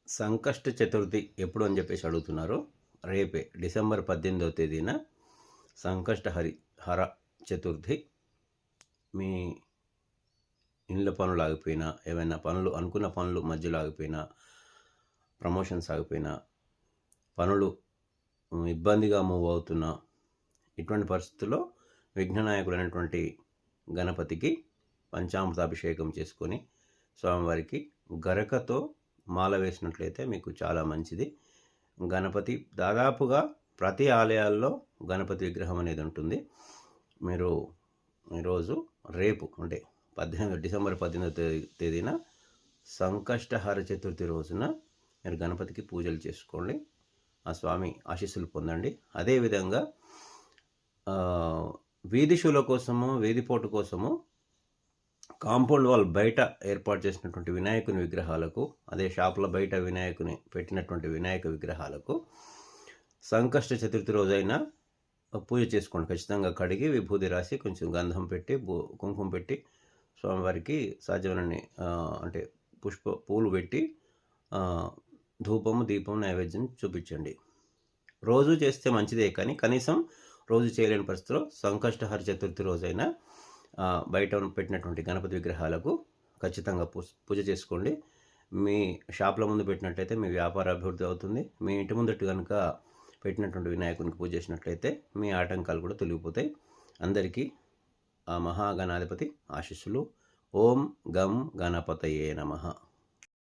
సంకష్ట చతుర్థి ఎప్పుడు అని చెప్పేసి అడుగుతున్నారు. రేపే డిసెంబర్ 18వ తేదీన హర చతుర్థి. మీ ఇండ్ల పనులు ఆగిపోయినా, ఏమైనా పనులు అనుకున్న పనులు మధ్యలో ఆగిపోయినా, ప్రమోషన్స్ ఆగిపోయినా, పనులు ఇబ్బందిగా మూవ్ అవుతున్నా, ఇటువంటి పరిస్థితుల్లో విఘ్ననాయకుడైనటువంటి గణపతికి పంచామృతాభిషేకం చేసుకొని స్వామివారికి గరకతో మాల వేసినట్లయితే మీకు చాలా మంచిది. గణపతి దాదాపుగా ప్రతి ఆలయాల్లో గణపతి విగ్రహం అనేది ఉంటుంది. మీరు ఈరోజు రేపు అంటే డిసెంబర్ 18వ తేదీన సంకష్టహార చతుర్థి రోజున మీరు గణపతికి పూజలు చేసుకోండి. ఆ స్వామి ఆశీస్సులు పొందండి. అదేవిధంగా వీధి షోల కోసము, వీధిపోటు కోసము కాంపౌండ్ వాల్ బయట ఏర్పాటు చేసినటువంటి వినాయకుని విగ్రహాలకు, అదే షాపుల బయట వినాయకుని పెట్టినటువంటి వినాయక విగ్రహాలకు సంకష్ట చతుర్థి రోజైనా పూజ చేసుకోండి. ఖచ్చితంగా కడిగి విభూది రాసి కొంచెం గంధం పెట్టి కుంకుమ పెట్టి స్వామివారికి సాధ్యమైనన్ని అంటే పూలు పెట్టి ధూపము దీపం నైవేద్యం చూపించండి. రోజు చేస్తే మంచిదే, కానీ కనీసం రోజు చేయలేని పరిస్థితిలో సంకష్టహర చతుర్థి రోజైనా బయట పెట్టినటువంటి గణపతి విగ్రహాలకు ఖచ్చితంగా పూజ చేసుకోండి. మీ షాప్ల ముందు పెట్టినట్లయితే మీ వ్యాపార అభివృద్ధి అవుతుంది. మీ ఇంటి ముందట్టు కనుక పెట్టినటువంటి వినాయకునికి పూజ చేసినట్లయితే మీ ఆటంకాలు కూడా తొలగిపోతాయి. అందరికీ ఆ మహాగణాధిపతి ఆశీస్సులు. ఓం గం గణపతయే నమః.